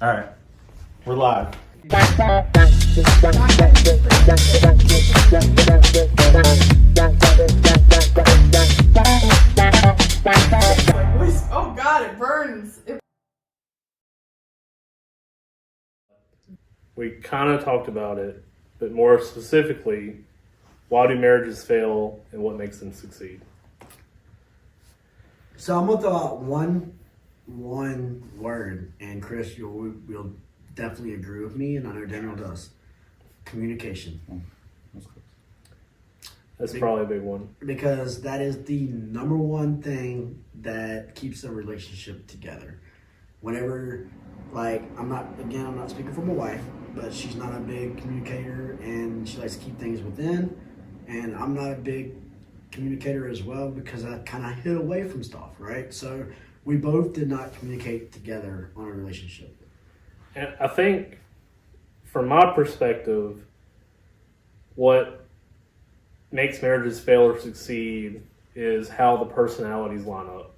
All right, we're live. Oh God, it burns. We kind of talked about it, but more specifically, why do marriages fail and what makes them succeed? So I'm gonna throw out one word, and Chris, you'll definitely agree with me, and I know Daniel does. Communication, That's probably a big one. because that is the number one thing that keeps a relationship together. Whenever, like, I'm not speaking for my wife, but she's not a big communicator, and she likes to keep things within, and I'm not a big communicator as well because I kind of hid away from stuff, right? So we both did not communicate together on a relationship. And I think, from my perspective, what makes marriages fail or succeed is how the personalities line up.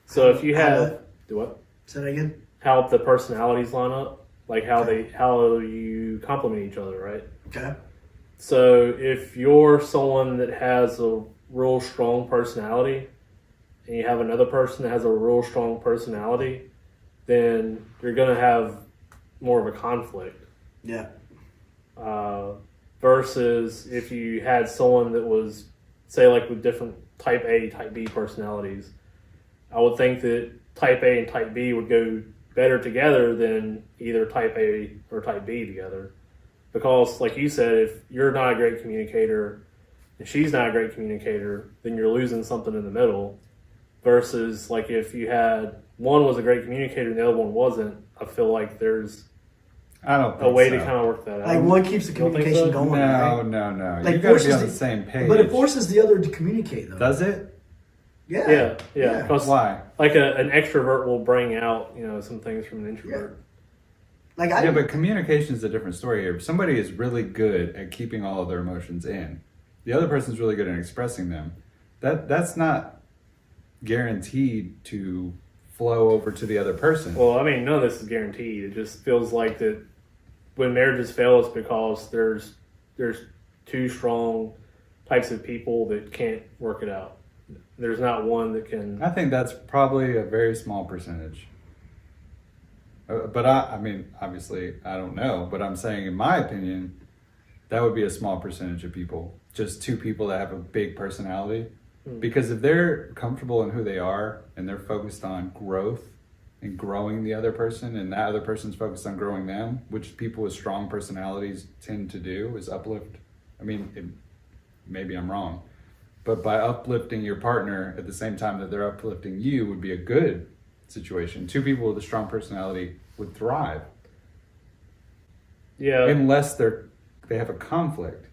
So if you have, do what? Say that again. How the personalities line up, like how you complement each other, right? Okay. So if you're someone that has a real strong personality and you have another person that has a real strong personality, then you're going to have more of a conflict. Yeah. Versus if you had someone that was, say, like with different type A, type B personalities, I would think that type A and type B would go better together than either type A or type B together. Because, like you said, if you're not a great communicator and she's not a great communicator, then you're losing something in the middle. Versus, like, if you had one was a great communicator and the other one wasn't, I feel like there's I don't think a way so. to kind of work that out. Like one keeps the You don't think communication so? going. right? No. Like You got to forces be on the the- same page. But it forces the other to communicate, though. Does it? Yeah. Yeah. Because, Why? like, an extrovert will bring out, some things from an introvert. Like Yeah, but communication is a different story here. If somebody is really good at keeping all of their emotions in, the other person's really good at expressing them. That's not guaranteed to flow over to the other person. Well, I mean, none of this is guaranteed. It just feels like that when marriages fail, it's because there's two strong types of people that can't work it out. There's not one that can. I think that's probably a very small percentage. But I mean, obviously, I don't know. But I'm saying, in my opinion, that would be a small percentage of people. Just two people that have a big personality. Because if they're comfortable in who they are and they're focused on growth and growing the other person, and that other person's focused on growing them, which people with strong personalities tend to do, is uplift. I mean, maybe I'm wrong. But by uplifting your partner at the same time that they're uplifting you would be a good situation. Two people with a strong personality would thrive. Yeah. Unless they have a conflict.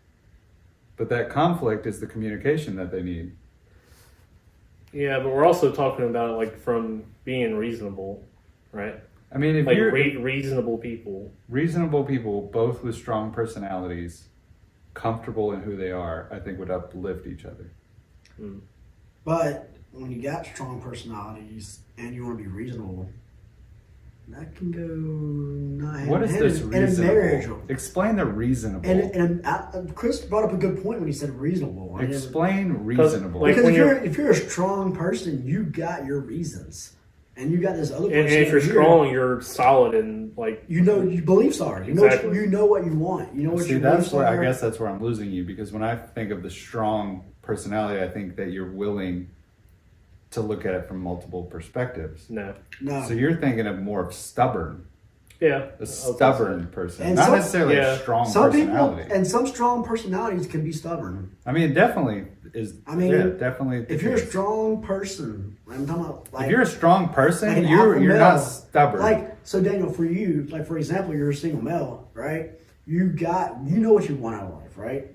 But that conflict is the communication that they need. Yeah, but we're also talking about it like from being reasonable, right? I mean, if Like you're reasonable people. reasonable people, both with strong personalities, comfortable in who they are, I think would uplift each other. But when you got strong personalities and you want to be reasonable, that can go not hand What in is hand this in a marriage. reasonable? Explain the reasonable. And Chris brought up a good point when he said reasonable. I mean, Explain reasonable. like, because when if you're a strong person, you got your reasons, and you got this other person. And if you're here, strong, you're solid and like. you know your beliefs are. You Exactly. know what you want. You know what See, your that's beliefs where are. I guess that's where I'm losing you, because when I think of the strong personality, I think that you're willing to look at it from multiple perspectives. No. No. So you're thinking of more of stubborn, Yeah. a stubborn person, And not some- necessarily yeah. a strong some people personality. and some strong personalities can be stubborn. I mean, it definitely is. I mean, yeah, definitely. the If you're a case. strong person, I'm talking about like if you're a strong person, like an you're alpha not male. stubborn. Like, so Daniel, for you, like for example, you're a single male, right? You know what you want out of life, right?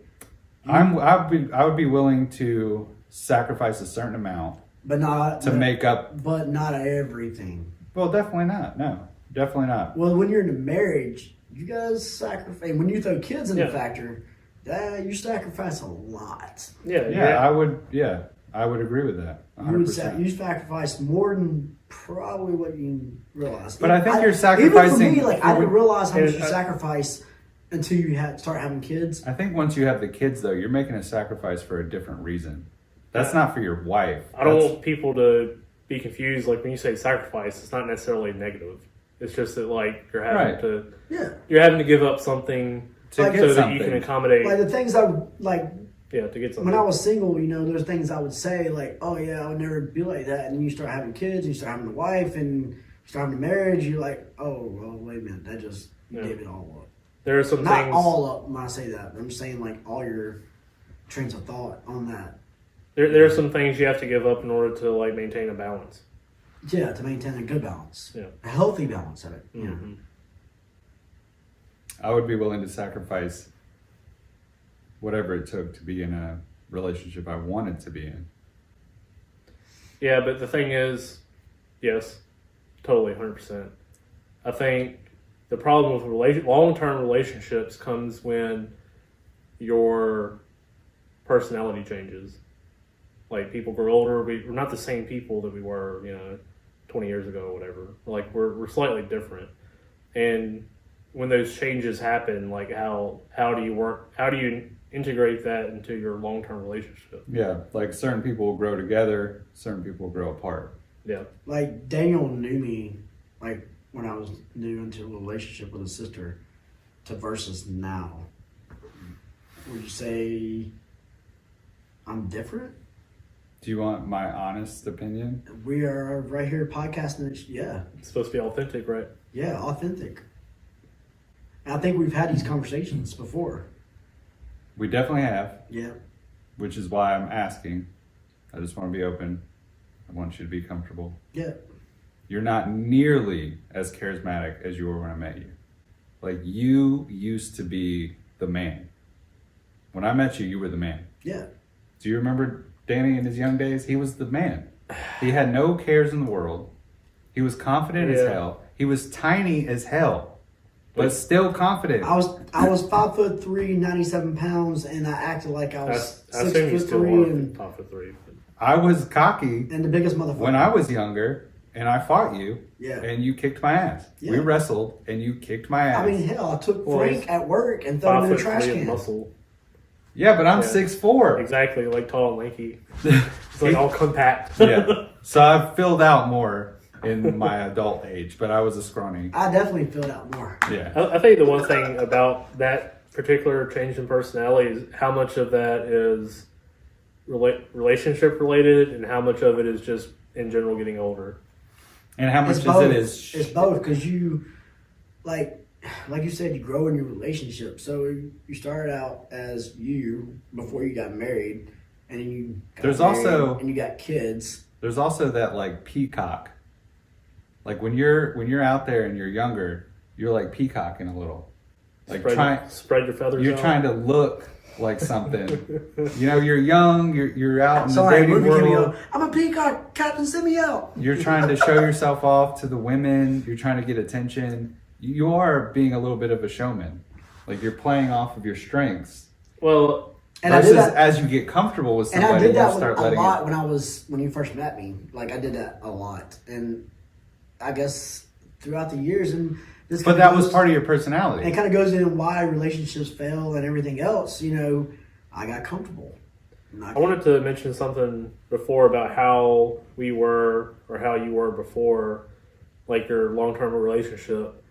I would be willing to sacrifice a certain amount But not to make up. But not everything. Well, definitely not. No, definitely not. Well, when you're in a marriage, you guys sacrifice. When you throw kids in Yeah. the factor, you sacrifice a lot. Yeah. Yeah, I would. Yeah, I would agree with that. You would 100%. you sacrifice more than probably what you realize. But I think you're Even sacrificing. for me, like I didn't realize how much you And I- sacrifice until you start having kids. I think once you have the kids, though, you're making a sacrifice for a different reason. That's not for your wife. I don't That's- want people to be confused. Like when you say sacrifice, it's not necessarily negative. It's just that like you're having Right. to Yeah, give up something to like, get so that something. you can accommodate. like the things I would, like Yeah, to get something. when I was single, you know, there's things I would say like, "Oh yeah, I would never be like that," and then you start having kids, and you start having a wife, and you start having a marriage. You're like, "Oh, well, wait a minute, that just you Yeah. gave it all up." There are some Not things. all up when I say that. I'm saying like all your trains of thought on that. There are some things you have to give up in order to like maintain a balance. Yeah, to maintain a good balance, Yeah. a healthy balance of it. Yeah. Mhm. I would be willing to sacrifice whatever it took to be in a relationship I wanted to be in. Yeah, but the thing is, yes, totally, 100%. I think the problem with long-term relationships comes when your personality changes. Like people grow older, we're not the same people that we were, 20 years ago or whatever. Like we're slightly different, and when those changes happen, like how do you integrate that into your long-term relationship? Yeah, like certain people will grow together, certain people will grow apart. Yeah. Like Daniel knew me, like when I was new into a relationship with his sister, to versus now. Would you say I'm different? Do you want my honest opinion? We are right here podcasting. Yeah, It's supposed to be authentic, right? yeah, authentic. And I think we've had these conversations before. We definitely have, Yeah, which is why I'm asking. I just want to be open. I want you to be comfortable. yeah. You're not nearly as charismatic as you were when I met you. Like you used to be the man. When I met you, you were the man. Yeah. Do you remember Danny in his young days? He was the man. He had no cares in the world. He was confident as Yeah. hell. He was tiny as hell, but still confident. I was 5'3", 97 pounds, and I acted like I I was assume you still 6'3" are and, top of three. But I was cocky and the biggest motherfucker. when I was younger, and I fought you, Yeah. and you kicked my ass. We Yeah. wrestled, and you kicked my ass. I mean, hell, I took Well, Frank he's at work and threw him in the trash 5'3" of can. muscle. yeah, but I'm Yeah. 6'4". Exactly, like tall and lanky. It's like all compact. Yeah. So I've filled out more in my adult age, but I was a scrawny. I definitely filled out more. Yeah. I think the one thing about that particular change in personality is how much of that is relationship related and how much of it is just in general getting older. And how much It's is both. it is It's both because you, like you said, you grow in your relationship. So you started out as you before you got married, and then you got There's married, also- and you got kids. there's also that like peacock. Like when you're out there and you're younger, you're like peacocking a little. Like spread your feathers you're out. trying to look like something. You know, you're young, you're out in Sorry, the dating movie cameo. world. I'm a peacock. Captain, send me out. You're trying to show yourself off to the women. You're trying to get attention. You are being a little bit of a showman. Like you're playing off of your strengths. Well, And I Versus did that. as you get comfortable with And somebody, I did that you start a letting lot it. when you first met me. Like I did that a lot, and I guess throughout the years, and this. But kinda that was goes- part of your It personality. kind of goes into why relationships fail and everything else. You know, I got comfortable. I wanted to mention something before about how we were or how you were before, like your long-term relationship.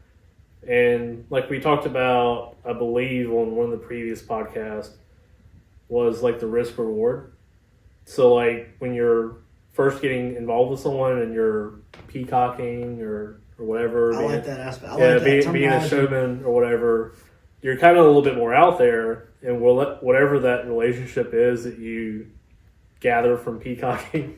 And like we talked about, I believe on one of the previous podcasts, was like the risk reward. So like when you're first getting involved with someone and you're peacocking or whatever. I like that aspect. I Yeah, like that being a terminology. showman or whatever, you're kind of a little bit more out there, and whatever that relationship is that you gather from peacocking,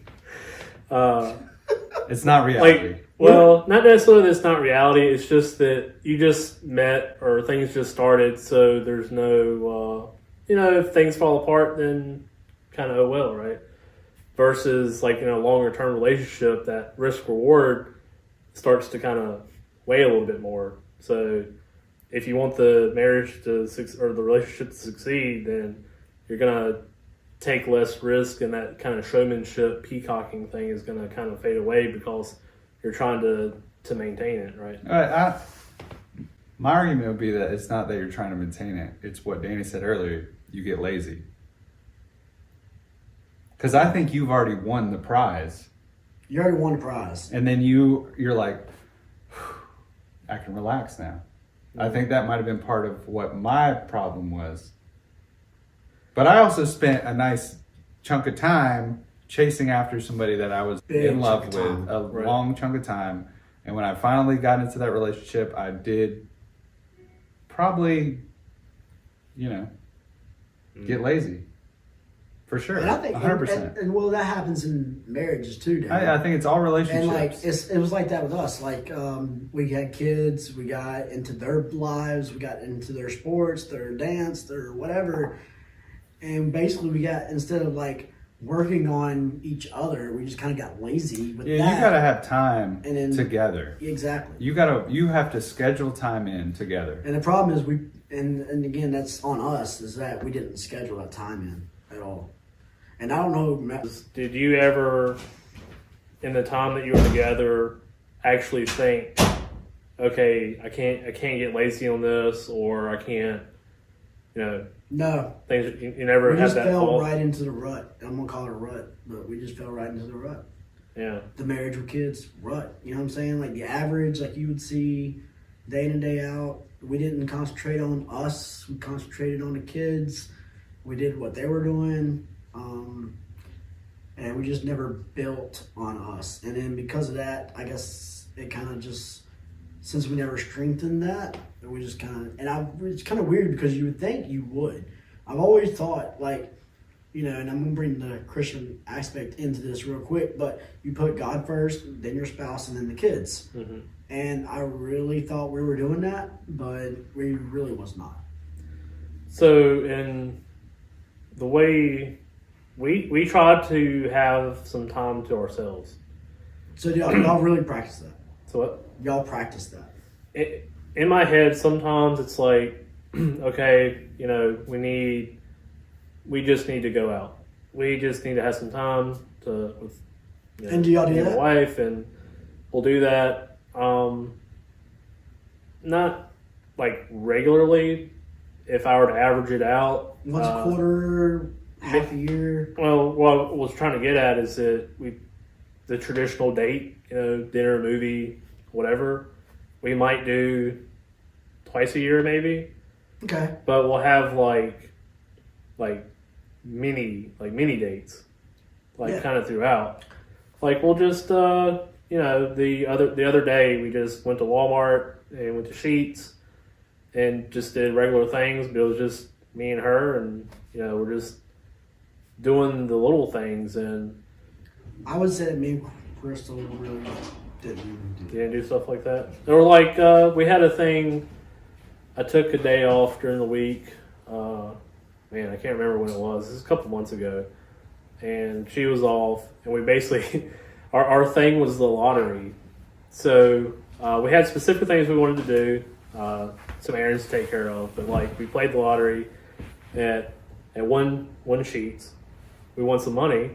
It's not reality. like, well, not necessarily that it's not reality. It's just that you just met or things just started, so there's no, if things fall apart, then kind of oh well, right? Versus like in a longer term relationship, that risk reward starts to kind of weigh a little bit more. So if you want the marriage to or the relationship to succeed, then you're gonna take less risk, and that kind of showmanship, peacocking thing is gonna kind of fade away because you're trying to maintain it, right? My argument would be that it's not that you're trying to maintain it. It's what Danny said earlier. You get lazy. Because I think you've already won the prize. You already won the prize. And then you're like, I can relax now. I think that might have been part of what my problem was. But I also spent a nice chunk of time chasing after somebody that I was in love with, a long chunk of time. And when I finally got into that relationship, I did probably, get lazy. For sure. And I think 100%. and well, that happens in marriages too, Dave. I think it's all relationships. And like it was like that with us. Like we had kids, we got into their lives, we got into their sports, their dance, their whatever, and basically we got, instead of like working on each other, we just kind of got lazy with that. You gotta have time And then- together. Exactly. You have to schedule time in together. And the problem is and again, that's on us, is that we didn't schedule that time in at all. And I don't know. Did you ever, in the time that you were together, actually think, okay, I can't get lazy on this, or I can't, No. things you never We had just that fell thought? right into the rut. I'm gonna call it a rut, but we just fell right into the rut. Yeah. The marriage with kids rut. You know what I'm saying? Like the average, like you would see day in and day out. We didn't concentrate on us. We concentrated on the kids. We did what they were doing. And we just never built on us. And then because of that, I guess it kind of just, since we never strengthened that, we just kind of, it's kind of weird because you would think you would. I've always thought, like, and I'm going to bring the Christian aspect into this real quick, but you put God first, then your spouse, and then the kids. Mm-hmm. And I really thought we were doing that, but we really was not. So, in the way we tried to have some time to ourselves. So y'all really practice that? So what? Y'all practice that? In my head, sometimes it's like, okay, we just need to go out. We just need to have some time with and do y'all do that? My wife, and we'll do that. Not like regularly. If I were to average it out, once a quarter, half a year. Well, what I was trying to get at is that the traditional date, dinner, movie, whatever, we might do twice a year maybe. Okay. But we'll have like mini dates, kind of throughout. Like we'll just the other day we just went to Walmart and went to Sheetz and just did regular things, but it was just me and her, and we're just doing the little things. And I would say that me and Crystal really didn't do stuff like that. Or like we had a thing. I took a day off during the week. Man, I can't remember when it was. This was a couple months ago, and she was off, and we basically our thing was the lottery. So we had specific things we wanted to do, some errands to take care of, but like we played the lottery at one Sheetz. We won some money,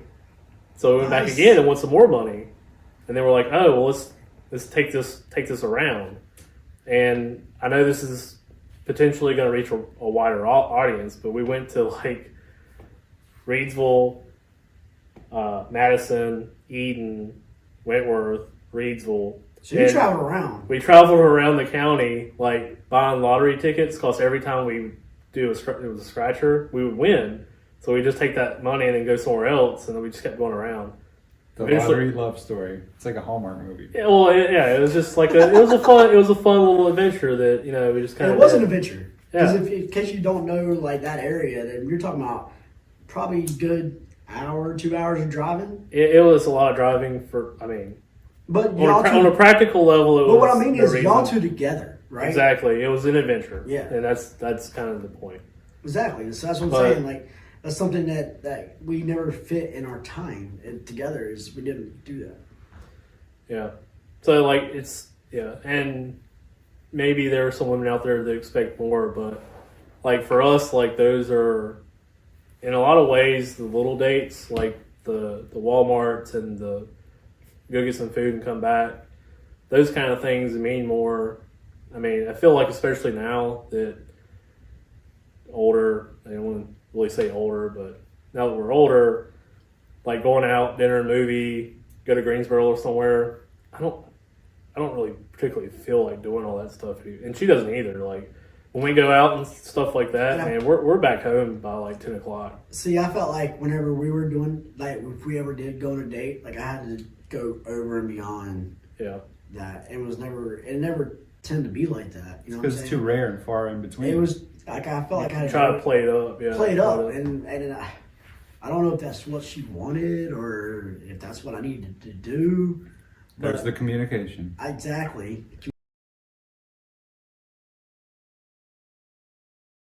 so we went back again and won some more money, and then we're like, oh well, let's take this around. And I know this is potentially going to reach a wider audience, but we went to like Reidsville, Madison, Eden, Wentworth, Reidsville. So you traveled around. We traveled around the county, like buying lottery tickets, because every time we it was a scratcher, we would win. So we just take that money and then go somewhere else, and then we just kept going around. The lottery love story. It's like a Hallmark movie. Yeah, well, it was just like it was a fun little adventure that we just kind of. It was an adventure. Yeah. Because in case you don't know like that area, then you're talking about probably good hour, 2 hours of driving. It was a lot of driving But on a practical level, it was. But what I mean no is reason. y'all two together, right? Exactly, it was an adventure. Yeah, and that's kind of the point. Exactly, so that's what I'm saying. Like that's something that we never fit in our time together. Is we didn't do that. Yeah, so like and maybe there are some women out there that expect more, but like for us, like those are in a lot of ways the little dates, like the Walmarts and the go get some food and come back. those kind of things mean more. I mean, I feel like especially now that older, I don't want to really say older, but now that we're older, like going out, dinner, movie, go to Greensboro or somewhere, I don't really particularly feel like doing all that stuff. And she doesn't either. Like when we go out and stuff like that, Yeah. man, we're back home by like 10 o'clock. See, I felt like whenever we were doing, like, if we ever did go on a date, like, I had to go over and beyond Yeah. that. It never tended to be like that. You know what I'm Because it's saying? too rare and far in between. It was, like, I felt like I had Try to play it up. Yeah. play it up, and I don't know if that's what she wanted or if that's what I needed to do. There's But the communication. exactly.